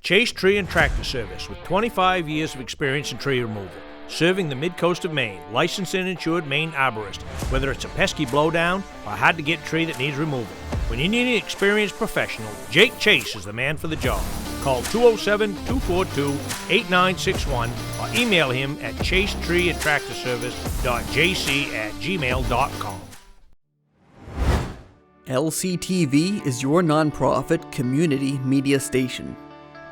Chase Tree and Tractor Service, with 25 years of experience in tree removal. Serving the mid-coast of Maine, licensed and insured Maine arborist. Whether it's a pesky blowdown or a hard-to-get tree that needs removal. When you need an experienced professional, Jake Chase is the man for the job. Call 207-242-8961 or email him at chasetreeandtractorservice.jc@gmail.com. LCTV is your nonprofit community media station.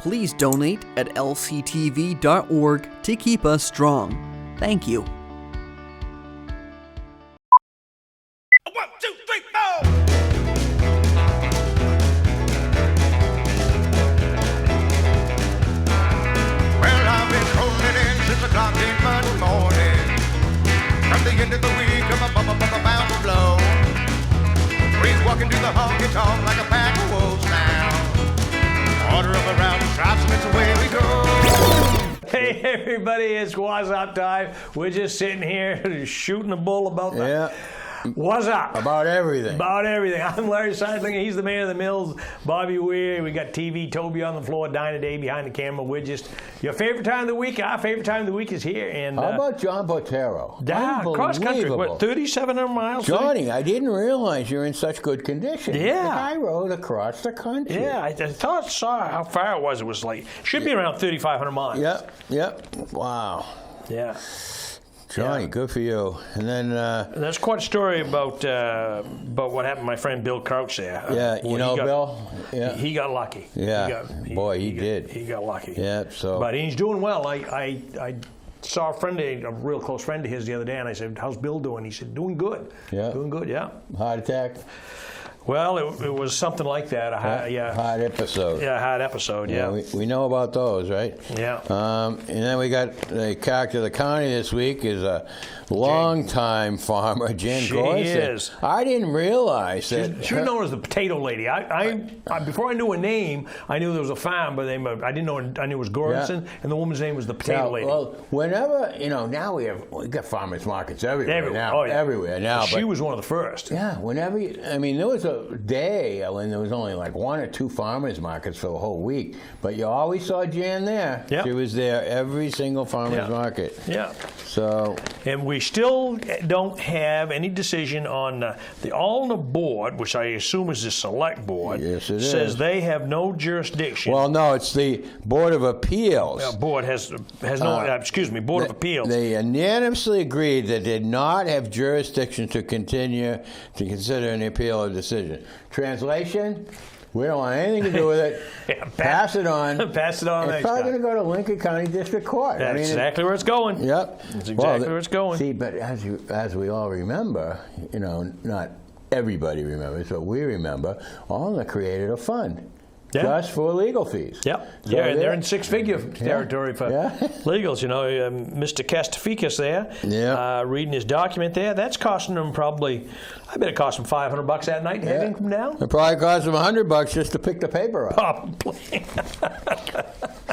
Please donate at lctv.org to keep us strong. Thank you. 1, 2, 3, 4. Well, I've been rolling in since the clock came Monday morning. From the end of the week, I'm bound to blow. Breeze walking through the honky-tonk like a pack of wolves now. Order them around the shops and it's away we go. Hey everybody, it's Wuzzup time. We're just sitting here shooting the bull about that. Yeah. What's up? About everything. About everything. I'm Larry Sidelinger. He's the man of the mills. Bobby Whear. We got TV Toby on the floor. Dinah Day behind the camera. We're just your favorite time of the week. Our favorite time of the week is here. And how about John Botero? Cross country. What, 3,700 miles? Johnny, I didn't realize you're in such good condition. Yeah. The guy rode saw how far it was. It was like should be around 3,500 miles. Yep. Wow. Yeah. Johnny, good for you. And then there's quite a story about what happened to my friend Bill Crouch there. Yeah, Bill? Yeah. He got lucky. Yeah. He did. He got lucky. Yeah, so. But he's doing well. I saw a real close friend of his the other day, and I said, "How's Bill doing?" He said, "Doing good." Yeah. Doing good, yeah. Heart attack? Well, it was something like that. Heart episode. Yeah, heart episode, yeah. We know about those, right? Yeah. And then we got the character of the county this week is a long-time farmer, Jen Gorsuch. She is. I didn't realize that. She was known as the Potato Lady. I before I knew her name, I knew there was a farm, but I didn't know. I knew it was Gorsuch, and the woman's name was the Potato Lady. Well, whenever now we got farmers markets everywhere now. Oh, yeah. Everywhere now. She was one of the first. Yeah. Whenever there was a day when there was only like 1 or 2 farmers markets for the whole week, but you always saw Jan there. Yep. She was there every single farmers market. Yeah. So. And we still don't have any decision on the Alna board, which I assume is the select board. Yes, it says is. they have no jurisdiction. Well, no, it's the Board of Appeals. Board has no. Board of Appeals. They unanimously agreed that they did not have jurisdiction to continue to consider an appeal or decision. Translation: we don't want anything to do with it. Pass it on. Pass it on. It's probably going to go to Lincoln County District Court. That's exactly where it's going. Yep. That's exactly where it's going. See, but as we all remember, not everybody remembers, but we remember, Alna created a fund. Yeah. Just for legal fees. Yep. So they're in six-figure territory for legals. Mr. Castaficus there, reading his document there. That's costing them probably, I bet it cost them $500 that night to have him come down. It probably cost them $100 just to pick the paper up. Probably.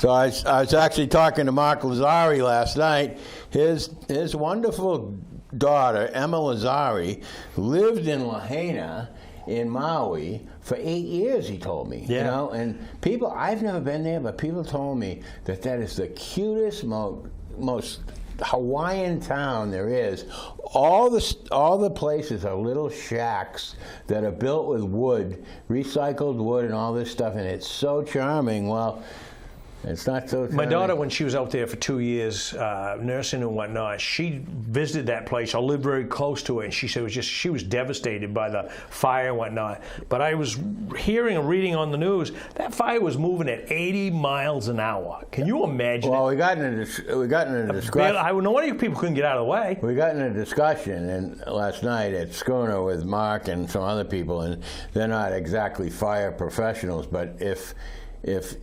So I was actually talking to Mark Lazzari last night. His wonderful daughter, Emma Lazzari, lived in Lahaina in Maui for 8 years, he told me. Yeah. And people, I've never been there, but people told me that is the cutest, most Hawaiian town there is. All the places are little shacks that are built with wood, recycled wood and all this stuff, and it's so charming. Well, it's not so. My daughter, when she was out there for 2 years nursing and whatnot, she visited that place. I lived very close to it, and she said she was devastated by the fire and whatnot. But I was hearing and reading on the news that fire was moving at 80 miles an hour. Can you imagine? Well, we got in a discussion. No wonder people couldn't get out of the way. We got in a discussion last night at Schooner with Mark and some other people, and they're not exactly fire professionals, but if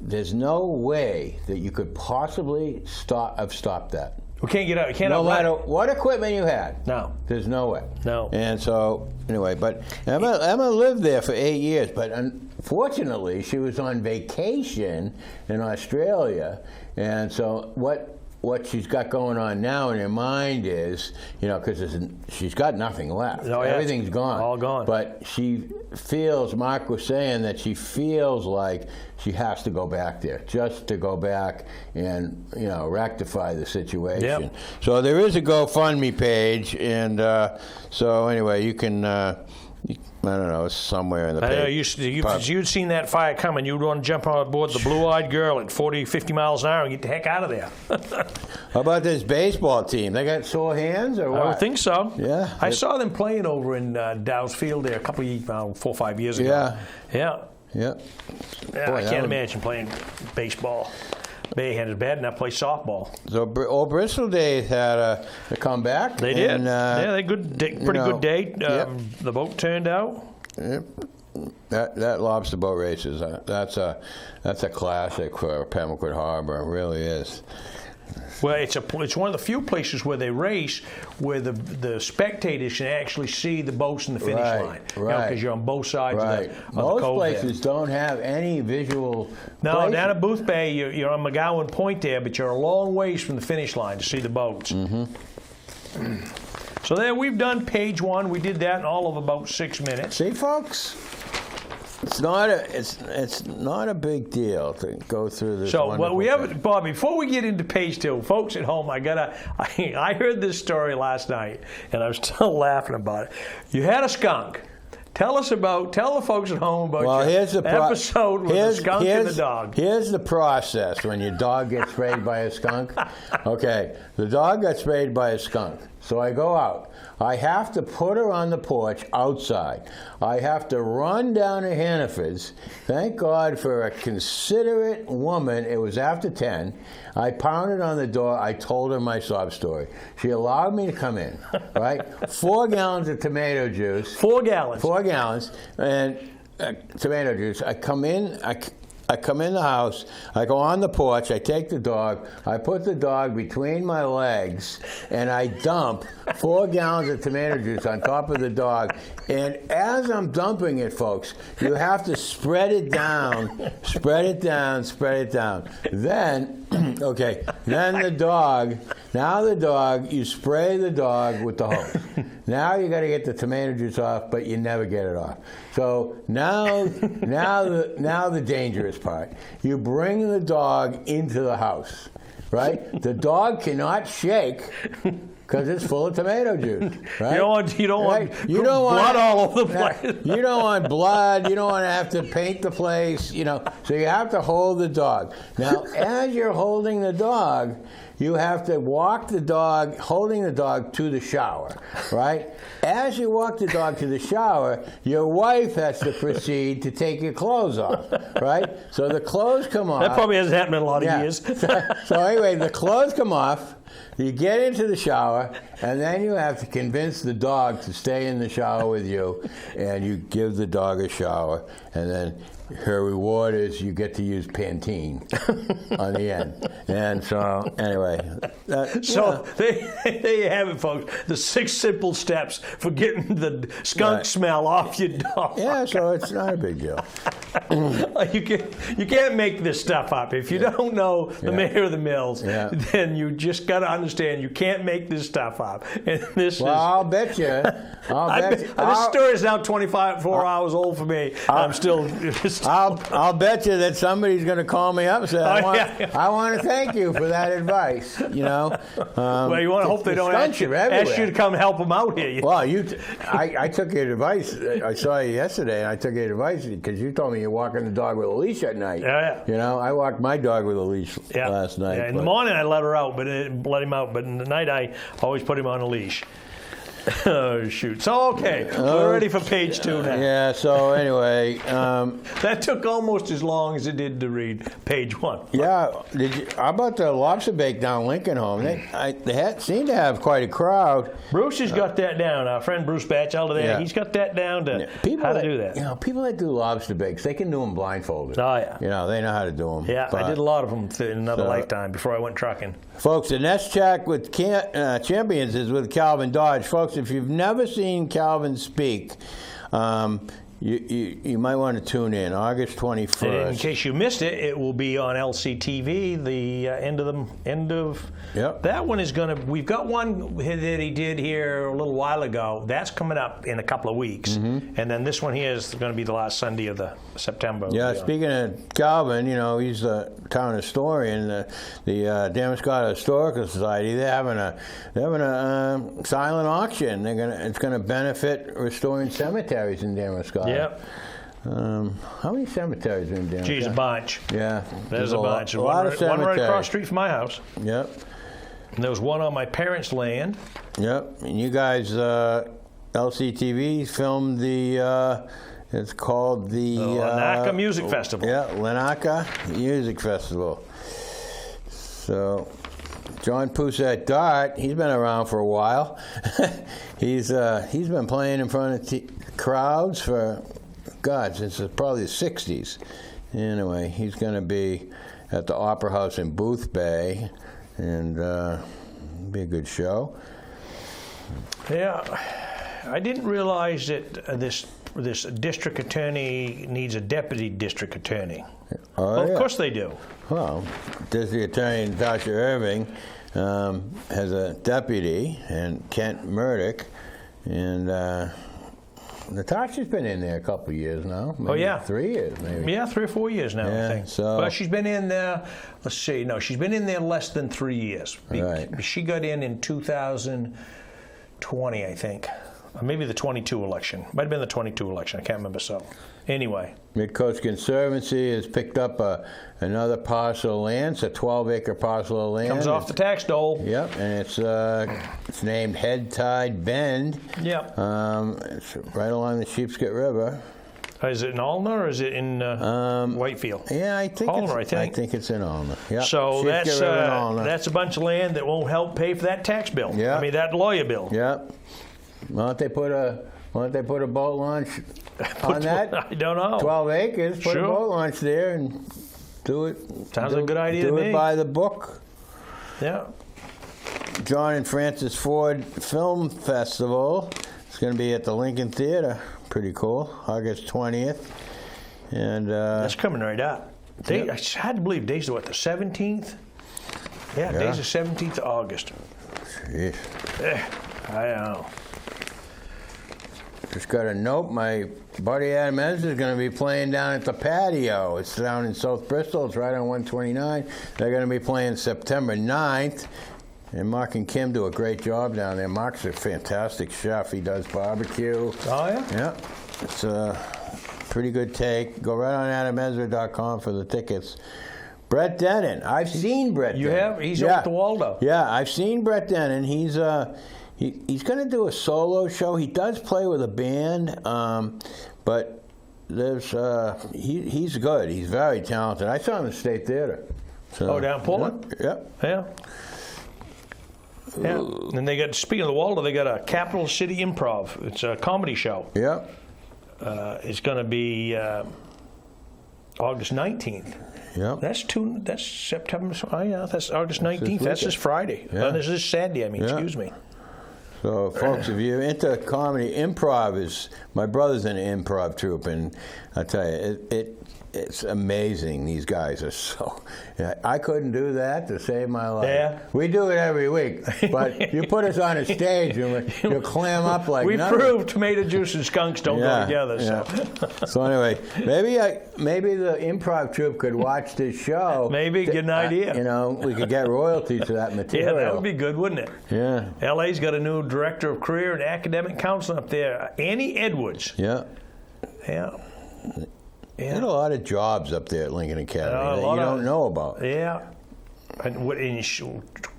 there's no way that you could possibly stop that. We can't get out. No matter what equipment you had. No. There's no way. No. And so, anyway, but Emma lived there for 8 years, but unfortunately, she was on vacation in Australia. And so what what she's got going on now in her mind is, because she's got nothing left. Oh, yeah. Everything's gone. All gone. But she feels, Mark was saying that she feels like she has to go back there, just to go back and, rectify the situation. Yep. So there is a GoFundMe page, and so anyway, you can, I don't know, it's somewhere in the page. If you'd seen that fire coming, you'd want to jump on board the Blue-Eyed Girl at 40, 50 miles an hour and get the heck out of there. How about this baseball team? They got sore hands or what? I would think so. Yeah. I saw them playing over in Dow's Field there a couple of 4 or 5 years ago. Yeah. Yeah. Boy, I can't imagine playing baseball. They had it bad enough to play softball. So old Bristol Days had a comeback. They did. They pretty good date. Yep. The boat turned out. Yep. That lobster boat races, that's a classic for Pembroke Harbor. It really is. Well, it's one of the few places where they race where the spectators can actually see the boats in the finish line. Right. Because you're on both sides of the Most cove places don't have any visual. No, places. down at Booth Bay, you're on McGowan Point there, but you're a long ways from the finish line to see the boats. Mm-hmm. So there, we've done page 1. We did that in all of about 6 minutes. See, folks, it's not a big deal to go through this. So, well, we thing. have, Bob. Before we get into page 2, folks at home, I heard this story last night, and I was still laughing about it. You had a skunk. Tell the folks at home about your episode with the skunk and the dog. Here's the process when your dog gets sprayed by a skunk. Okay, the dog got sprayed by a skunk. So I go out. I have to put her on the porch outside. I have to run down to Hannaford's. Thank God for a considerate woman. It was after 10. I pounded on the door. I told her my sob story. She allowed me to come in, right? 4 gallons of tomato juice. 4 gallons. 4 gallons. And tomato juice. I come in. I come in the house, I go on the porch, I take the dog, I put the dog between my legs, and I dump 4 gallons of tomato juice on top of the dog. And as I'm dumping it, folks, you have to spread it down, spread it down, spread it down. Then, then the dog, you spray the dog with the hose. Now you got to get the tomato juice off, but you never get it off. So now the dangerous part. You bring the dog into the house, right? The dog cannot shake because it's full of tomato juice, right? You don't want blood all over the place. You don't want blood. You don't want to have to paint the place, So you have to hold the dog. Now, as you're holding the dog, you have to walk the dog, holding the dog to the shower, right? As you walk the dog to the shower, your wife has to proceed to take your clothes off, right? So the clothes come off. That probably hasn't happened in a lot of years. So anyway, the clothes come off. You get into the shower, and then you have to convince the dog to stay in the shower with you, and you give the dog a shower, and then her reward is you get to use Pantene on the end. And so, anyway. There you have it, folks. The 6 simple steps for getting the skunk smell off your dog. Yeah, so it's not a big deal. You can't make this stuff up. If you don't know the mayor of the mills, then you just got to understand you can't make this stuff up. And I'll bet you. This story is now 24 hours old for me. I'm still. I'll bet you that somebody's going to call me up and say, I want to thank you for that advice. Well, you want to hope they don't ask you to come help them out here. Well, I took your advice. I saw you yesterday, and I took your advice because you told me you're walking the dog with a leash at night. I walked my dog with a leash last night. In the morning I let her out, but let him out. But in the night I always put him on a leash. Oh, shoot. So, we're ready for page 2 now. Yeah, so anyway. That took almost as long as it did to read page 1. Yeah. How about the lobster bake down Lincoln Home? They seem to have quite a crowd. Bruce has got that down. Our friend Bruce Batchelder there, he's got that down to how to do that. People that do lobster bakes, they can do them blindfolded. Oh, yeah. They know how to do them. Yeah, I did a lot of them in another lifetime before I went trucking. Folks, the next track with Champions is with Calvin Dodge. Folks, if you've never seen Calvin speak, you might want to tune in August 21st. In case you missed it, it will be on LCTV. The end of Yep. that one is going to. We've got one that he did here a little while ago. That's coming up in a couple of weeks, and then this one here is going to be the last Sunday of the September. Yeah, speaking of Calvin, he's the town historian. The Damascotta Historical Society, they're having a silent auction. It's gonna benefit restoring cemeteries in Damascotta. Yep. How many cemeteries are in Damascotta? Geez, a bunch. Yeah, There's a bunch. A lot of One cemeteries. right across the street from my house. Yep. And there was one on my parents' land. Yep. And you guys, LCTV filmed the. It's called the Lanaka Music Festival. Yeah, Lanaka Music Festival. So, John Poussette Dart, he's been around for a while. He's been playing in front of crowds for, since probably the 60s. Anyway, he's going to be at the Opera House in Booth Bay, and be a good show. Yeah, I didn't realize that this district attorney needs a deputy district attorney. Oh, Well, yeah. of course they do. Well, District Attorney Natasha Irving has a deputy, and Kent Murdoch, and Natasha's been in there a couple of years now. Maybe yeah. 3 years, maybe. Yeah, 3 or 4 years now, Yeah, I think. so- But she's been in there, let's see, no, she's been in there less than 3 years. Right. She got in 2020, I think. Or maybe the 22 election. Might have been the 22 election, I can't remember, so. Anyway. Midcoast Conservancy has picked up another parcel of land. It's a 12-acre parcel of land. Comes off the tax dole. Yep, and it's named Head Tide Bend. Yep. It's right along the Sheepscot River. Is it in Alna or is it in Whitefield? Yeah, I think Alna, I think. it's in Alna. Yep. So Sheepscot River and Alna. that's a bunch of land that won't help pay for that tax bill. Yeah. I mean, that lawyer bill. Yep. Why don't they put a boat launch on that? I don't know. 12 acres. Put Sure. a boat launch there and do it. Sounds like a good idea to Do me. it by the book. Yeah. John and Francis Ford Film Festival. It's going to be at the Lincoln Theater. Pretty cool. August 20th. And That's coming right up. Yep. I had to believe days are what, the 17th? Yeah, days the 17th of August. geez. I don't know. Just got a note. My buddy Adam Enns is going to be playing down at the Patio. It's down in South Bristol. It's right on 129. They're going to be playing September 9th. And Mark and Kim do a great job down there. Mark's a fantastic chef. He does barbecue. Oh, yeah? Yeah. It's a pretty good take. Go right on adamezra.com for the tickets. Brett Dennen. I've seen Brett You Dennen. have? He's over at the Waldo. Yeah, I've seen Brett Dennen. He's going to do a solo show. He does play with a band, but there's he's good. He's very talented. I saw him in the State Theater. So, Oh, down Portland? Yeah. Yeah. Yeah. And they got, speaking of the Waldo, they got a Capital City Improv. It's a comedy show. Yeah. It's going to be August 19th. Yeah. That's September. Oh, yeah, that's August 19th. That's weekend. this Friday. Yeah. This is Saturday. Yeah. Excuse me. So, folks, if you're into comedy, improv is. My brother's in an improv troupe, and I tell you, it's amazing. These guys are so. I couldn't do that to save my life. Yeah. We do it every week, but you put us on a stage and you'll clam up like We nothing. proved tomato juice and skunks don't go together. Yeah. So So anyway, maybe the improv troupe could watch this show. Maybe, get an idea. We could get royalties for that yeah, material. that would be good, wouldn't it? Yeah. LA's got a new director of career and academic counseling up there, Annie Edwards. Yeah. Yeah. There's a lot of jobs up there at Lincoln Academy that lot you of- don't know about. Yeah. And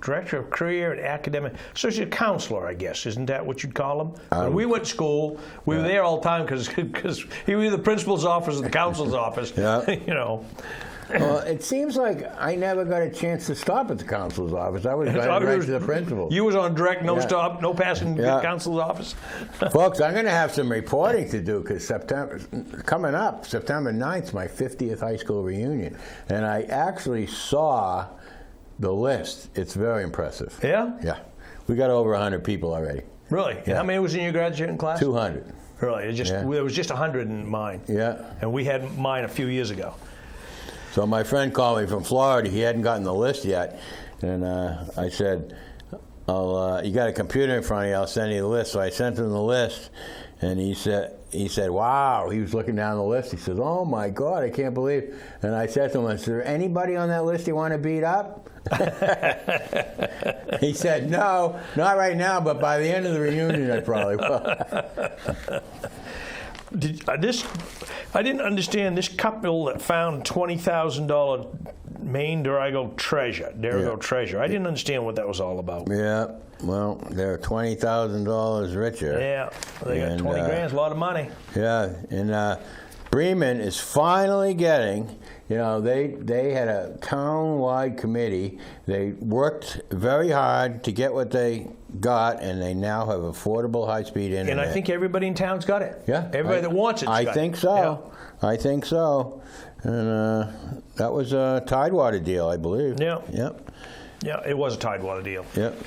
director of career and academic, associate counselor, I guess. Isn't that what you'd call them? When we went to school, we were there all the time because he was in the principal's office or the counselor's office. Yeah. Well, it seems like I never got a chance to stop at the counselor's office. I was going right to the principal. You was on direct, no Yeah. stop, no passing Yeah. counselor's office. Folks, I'm going to have some reporting to do because coming up, September 9th, my 50th high school reunion. And I actually saw the list. It's very impressive. Yeah? Yeah. We got over 100 people already. Really? Yeah. How many was in your graduating class? 200. Really, there was just 100 in mine. Yeah. And we had mine a few years ago. So my friend called me from Florida. He hadn't gotten the list yet, and I said, you got a computer in front of you, I'll send you the list. So I sent him the list, and he said, wow. He was looking down the list. He says, oh my God, I can't believe. And I said to him, is there anybody on that list you want to beat up? He said, no, not right now, but by the end of the reunion, I probably will. I didn't understand this couple that found $20,000 Maine Darago treasure. I didn't understand what that was all about. Yeah, well, they're $20,000 richer. Yeah, they got 20 grand's a lot of money. Yeah, and Bremen is finally getting, they had a town-wide committee. They worked very hard to get what they got, and they now have affordable high-speed internet. And I think everybody in town's got it. Yeah. Everybody that wants it's I got think it. so. Yeah. I think so. And that was a Tidewater deal, I believe. Yeah. Yep. Yeah, it was a Tidewater deal. Yep.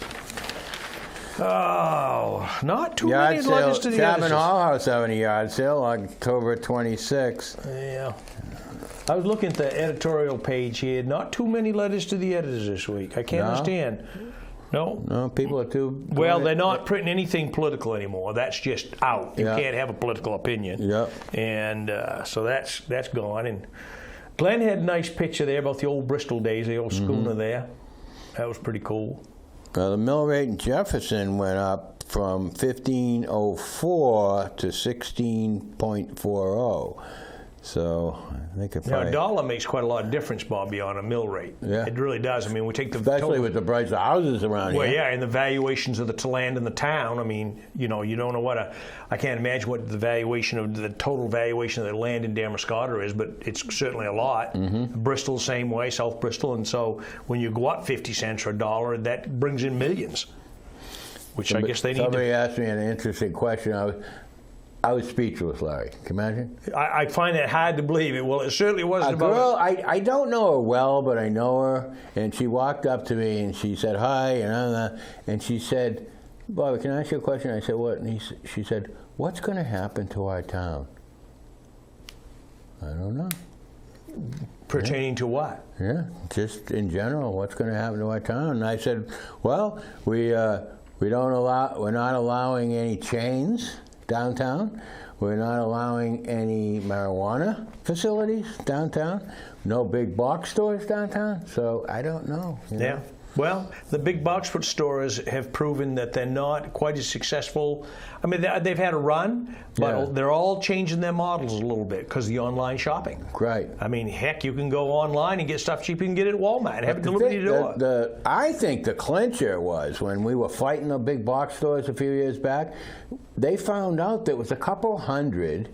Oh, not too many letters to the Chapman editors. Hall House having a yard sale October 26th. Yeah. I was looking at the editorial page here. Not too many letters to the editors this week. I can't understand. No. No, people are too... Well, they're not printing anything political anymore. That's just out. You Yeah. can't have a political opinion. Yep. And so that's gone. And Glenn had a nice picture there about the old Bristol days, the old schooner there. That was pretty cool. The mill rate in Jefferson went up from 1504 to 16.40. So they could Now, probably... a dollar makes quite a lot of difference, Bobby, on a mill rate. Yeah. It really does. I mean, we take the Especially total, with the price of houses around well, here. yeah, and the valuations of the land in the town. I mean, you don't know what I can't imagine what the total valuation of the land in Damariscotta is, but it's certainly a lot. Bristol, same way, South Bristol, and so when you go up 50 cents or a dollar, that brings in millions, which I guess they need to. Somebody asked me an interesting question. I was speechless, Larry. Can you imagine? I find that hard to believe. It certainly wasn't A about. girl, I don't know her well, but I know her, and she walked up to me and she said hi, and she said, "Bobby, can I ask you a question?" I said, "What?" And she said, "What's going to happen to our town?" I don't know. Pertaining to what? Yeah, just in general, what's going to happen to our town? And I said, "Well, we're not allowing any chains downtown. We're not allowing any marijuana facilities downtown. No big box stores downtown. So I don't know. Yeah. Well, the big box stores have proven that they're not quite as successful. I mean, they've had a run, but they're all changing their models a little bit because of the online shopping. Right. I mean, heck, you can go online and get stuff cheap. You can get it at Walmart and have it delivered to your door. I think the clincher was when we were fighting the big box stores a few years back, they found out there was a couple hundred,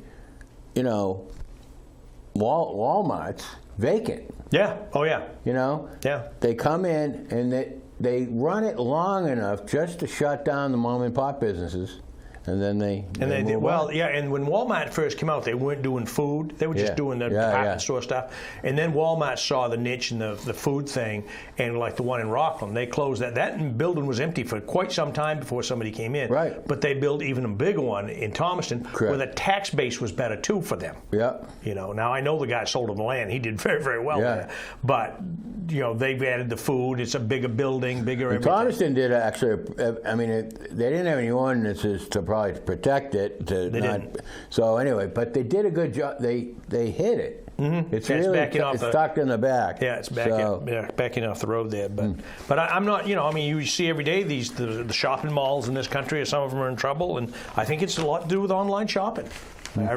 Walmarts vacant. Yeah. Oh, yeah. Yeah. They come in and they run it long enough just to shut down the mom and pop businesses, and then they move on. Yeah. And when Walmart first came out, they weren't doing food; they were just doing the department store stuff. And then Walmart saw the niche in the food thing, and like the one in Rockland, they closed that. That building was empty for quite some time before somebody came in. Right. But they built even a bigger one in Thomaston, where the tax base was better too for them. Yeah. Now I know the guy sold him the land; he did very, very well there. But they've added the food. It's a bigger building, bigger everything. Thomaston did actually. I mean, they didn't have any ordinances to probably protect it. They didn't. So anyway, but they did a good job. They hit it. Mm-hmm. It's really it's tucked in the back. Yeah, it's backing off the road there. But I'm not. I mean, you see every day the shopping malls in this country. Some of them are in trouble, and I think it's a lot to do with online shopping. I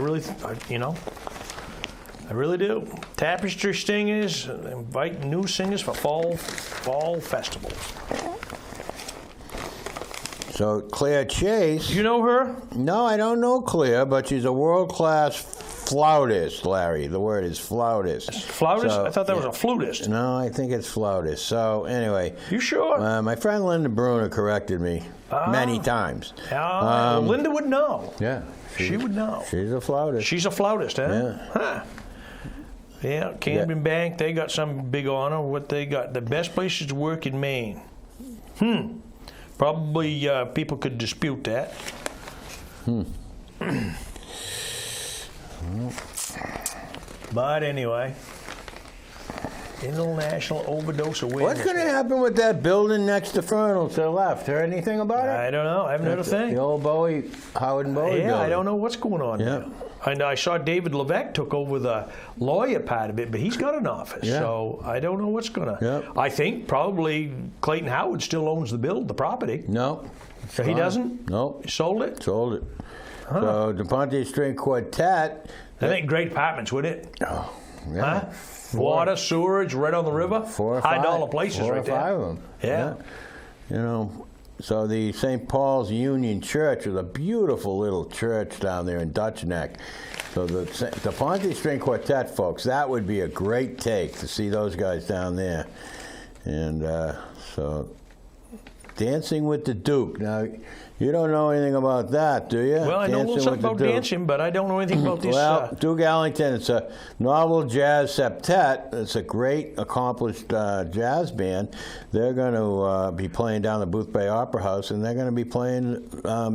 really do. Tapestry Singers invite new singers for fall festivals. So Claire Chase. You know her? No, I don't know Claire, but she's a world-class flautist, Larry. The word is flautist. Flautist? I thought that was a flutist. No, I think it's flautist. So anyway. You sure? My friend Linda Bruner corrected me many times. Linda would know. Yeah. She would know. She's a flautist. She's a flautist, huh? Yeah. Huh. Yeah, Camden Bank, they got some big honor. What they got? The best places to work in Maine. Probably people could dispute that. But anyway, International Overdose Awareness. What's going to happen with that building next to Fernal to the left? Heard anything about it? I don't know. I haven't heard a thing. The old Howard and Bowie Yeah, building. I don't know what's going on Yeah. there. And I saw David Levesque took over the lawyer part of it, but he's got an office, Yeah. so I don't know what's going to. Yeah. I think probably Clayton Howard still owns the property. No. So he doesn't? Nope. He sold it? Sold it. So the Ponte String Quartet. That ain't great apartments, would it? Oh, yeah. Huh? Water, sewerage, right on the river. Four or five. High-dollar places Four right or there. five of them. Yeah. You know, so the St. Paul's Union Church is a beautiful little church down there in Dutch Neck. So the Ponte String Quartet, folks, that would be a great take to see those guys down there. And so Dancing with the Duke. Now, you don't know anything about that, do you? Well, I know a little something about dancing, but I don't know anything about this. Well, Duke Ellington, it's a novel jazz septet. It's a great, accomplished jazz band. They're going to be playing down the Booth Bay Opera House, and they're going to be playing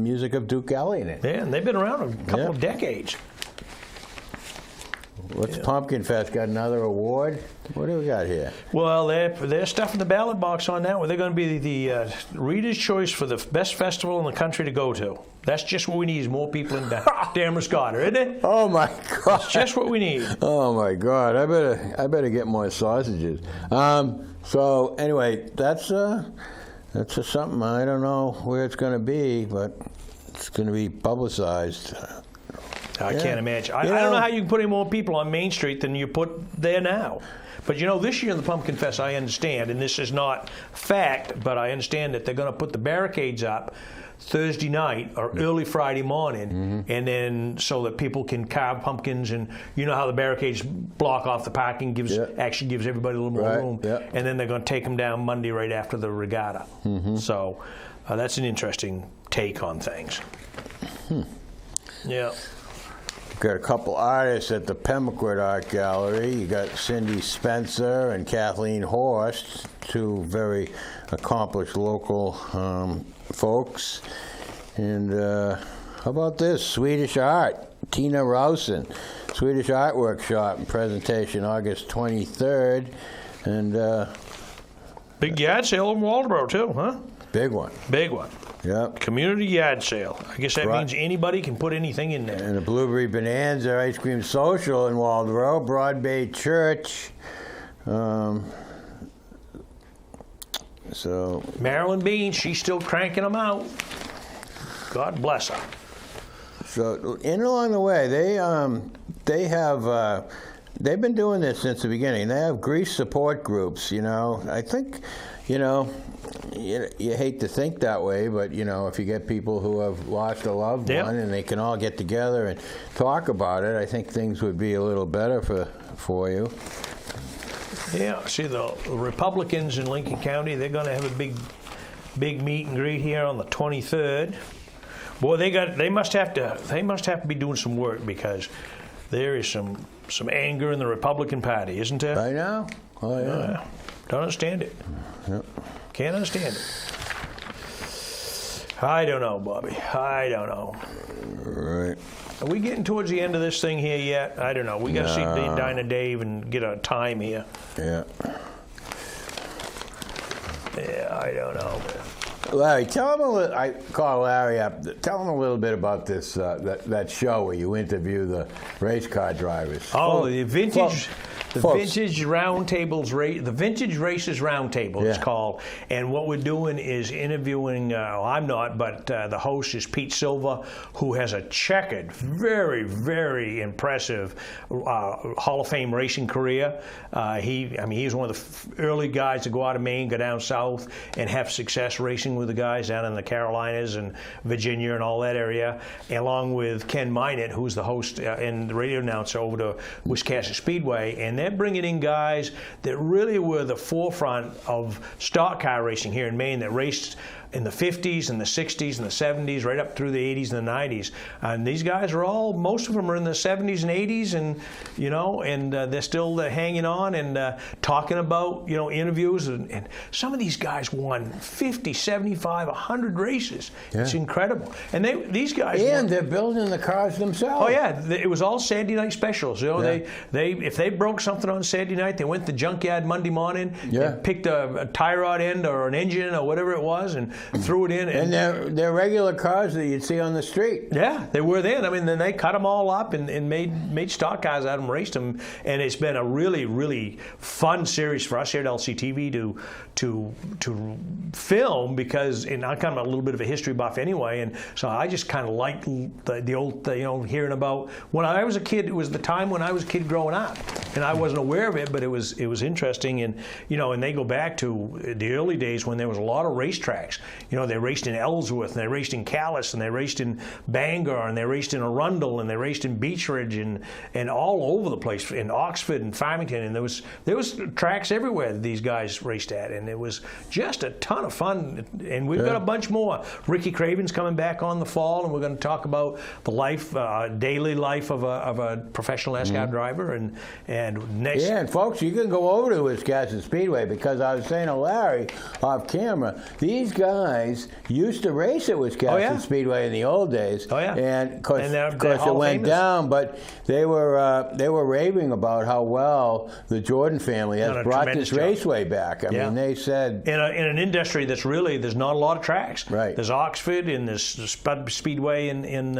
music of Duke Ellington. Yeah, and they've been around a couple of decades. What's Pumpkin Fest? Got another award? What do we got here? Well, they're stuffing the ballot box on that one. They're going to be the Reader's Choice for the best festival in the country to go to. That's just what we need is more people in Damascotta, isn't it? Oh my God! It's just what we need. Oh my God! I better get more sausages. So anyway, that's just something. I don't know where it's going to be, but it's going to be publicized. I can't imagine. I don't know how you can put any more people on Main Street than you put there now. But you know, this year in the Pumpkin Fest, I understand, and this is not fact, but I understand that they're going to put the barricades up Thursday night or early Friday morning, and then so that people can carve pumpkins, and you know how the barricades block off the parking, actually gives everybody a little more room, and then they're going to take them down Monday right after the regatta. So that's an interesting take on things. Yeah. Got a couple artists at the Pemaquid Art Gallery. You got Cindy Spencer and Kathleen Horst, two very accomplished local folks. And how about this? Swedish art. Tina Rausen. Swedish Art Workshop and presentation August 23rd. And big yard sale in Waldeboro too, huh? Big one. Big one. Yep. Community yard sale. I guess that means anybody can put anything in there. And the Blueberry Bonanza Ice Cream Social in Waldeboro, Broad Bay Church. So Marilyn Bean, she's still cranking them out. God bless her. So in along the way, they've been doing this since the beginning. They have grief support groups. You know, I think, you know. You hate to think that way, but you know, if you get people who have lost a loved one and they can all get together and talk about it, I think things would be a little better for you. Yeah, see the Republicans in Lincoln County, they're going to have a big meet and greet here on the 23rd. Boy, they must have to be doing some work, because there is some anger in the Republican Party, isn't there? Right now? Oh yeah. Don't understand it. Yep. Can't understand it. I don't know, Bobby. I don't know. Right. Are we getting towards the end of this thing here yet? I don't know. We got to see Dinah Dave and get a time here. Yeah. Yeah, I don't know. Larry, tell him a little. I call Larry up. Tell him a little bit about this that show where you interview the race car drivers. Oh, the vintage. Vintage Roundtables, the Vintage Races Roundtable it's called, and what we're doing is interviewing. I'm not, but the host is Pete Silva, who has a checkered, very, very impressive Hall of Fame racing career. He's one of the early guys to go out of Maine, go down south, and have success racing with the guys down in the Carolinas and Virginia and all that area, along with Ken Minot, who's the host and the radio announcer over to Wiscasset Speedway, and they're bringing in guys that really were the forefront of stock car racing here in Maine, that raced in the 50s and the 60s and the 70s, right up through the 80s and the 90s. And these guys are most of them are in the 70s and 80s, and they're still hanging on and talking about interviews. And some of these guys won 50, 75, 100 races. Yeah. It's incredible. And these guys. And they're building the cars themselves. Oh yeah, it was all Saturday night specials. They if they broke something on Saturday night, they went to the junkyard Monday morning. Yeah. And picked a tie rod end or an engine or whatever it was and threw it in. And they're regular cars that you'd see on the street. Yeah, they were then. I mean, then they cut them all up and made stock cars out of them, raced them, and it's been a really, really fun series for us here at LCTV to film because, and I'm kind of a little bit of a history buff anyway, and so I just kind of like the old, hearing about when I was a kid. It was the time when I was a kid growing up, and I wasn't aware of it, but it was interesting, and and they go back to the early days when there was a lot of racetracks. They raced in Ellsworth, and they raced in Calais, and they raced in Bangor, and they raced in Arundel, and they raced in Beechridge, and all over the place, in Oxford and Farmington, and there was tracks everywhere that these guys raced at, and it was just a ton of fun. And we've got a bunch more. Ricky Craven's coming back on the fall, and we're going to talk about the daily life of a professional NASCAR driver, and next. Yeah, and folks, you can go over to Wisconsin Speedway because I was saying to Larry off camera, these guys used to race at Wisconsin Speedway in the old days. Oh yeah. And of course it went down, but they were raving about how well the Jordan family has brought this raceway back. I mean, they said in an industry that's really, there's not a lot of tracks. Right. There's Oxford and there's Spud Speedway in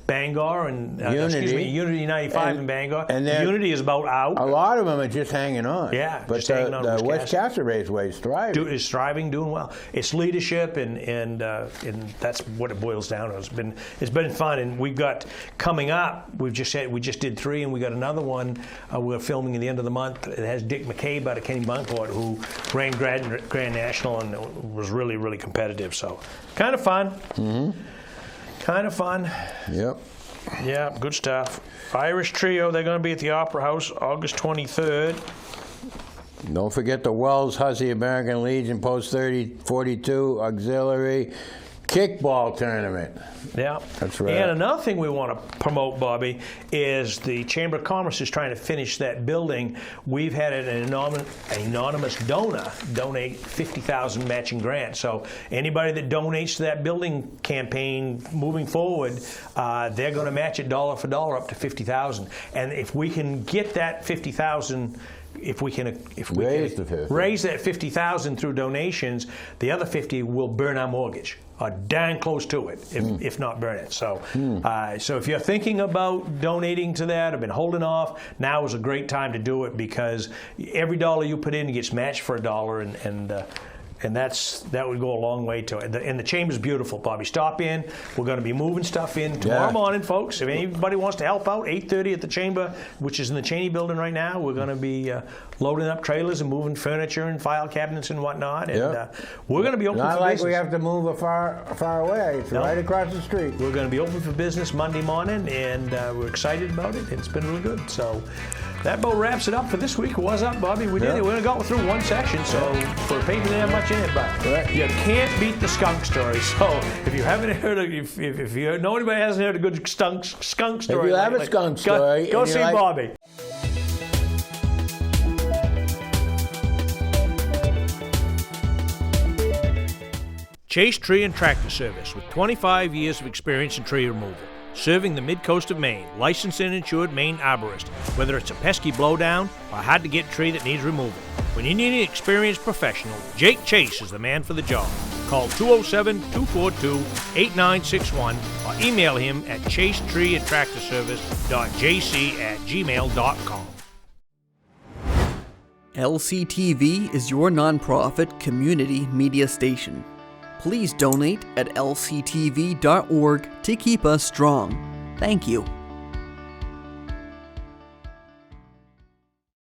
Bangor and Unity 95 in Bangor. And Unity is about out. A lot of them are just hanging on. Yeah, but the Wisconsin Raceway is thriving. Is thriving, doing well. It's leadership, and that's what it boils down to. It's been fun, and we've got coming up. We just did 3, and we got another one. We're filming at the end of the month. It has Dick McCabe out of Kenny Bunkport, who ran Grand National and was really, really competitive. So kind of fun. Mm-hmm. Kind of fun. Yep. Yeah, good stuff. Irish Trio, they're going to be at the Opera House August 23rd. Don't forget the Wells Hussey American Legion Post 3042 Auxiliary Kickball Tournament. Yeah. That's right. And another thing we want to promote, Bobby, is the Chamber of Commerce is trying to finish that building. We've had an anonymous donor donate $50,000 matching grant. So anybody that donates to that building campaign moving forward, they're going to match it dollar for dollar up to $50,000. And if we can get that $50,000, if we can raise that $50,000 through donations, the other $50,000 will burn our mortgage, or dang close to it, if not burn it. So, so if you're thinking about donating to that, or been holding off, now is a great time to do it because every dollar you put in gets matched for $1, and that would go a long way to it. And the chamber's beautiful, Bobby. Stop in. We're going to be moving stuff in tomorrow morning, folks. If anybody wants to help out, 8:30 at the chamber, which is in the Cheney building right now. We're going to be loading up trailers and moving furniture and file cabinets and whatnot. And we're going to be open for business. Not like we have to move far away. It's right across the street. We're going to be open for business Monday morning, and we're excited about it. It's been really good. So that about wraps it up for this week. What's up, Bobby? We did it. We only got through one section, so for a paper, didn't have much in it, but you can't beat the skunk story. So if you haven't heard, if you know anybody hasn't heard a good skunk story, if you have a skunk story, go see Bobby. Chase Tree and Tractor Service with 25 years of experience in tree removal. Serving the Midcoast of Maine, licensed and insured Maine arborist. Whether it's a pesky blowdown or a hard-to-get tree that needs removal. When you need an experienced professional, Jake Chase is the man for the job. Call 207-242-8961 or email him at chasetreeandtractorservice.jc@gmail.com. LCTV is your nonprofit community media station. Please donate at lctv.org to keep us strong. Thank you.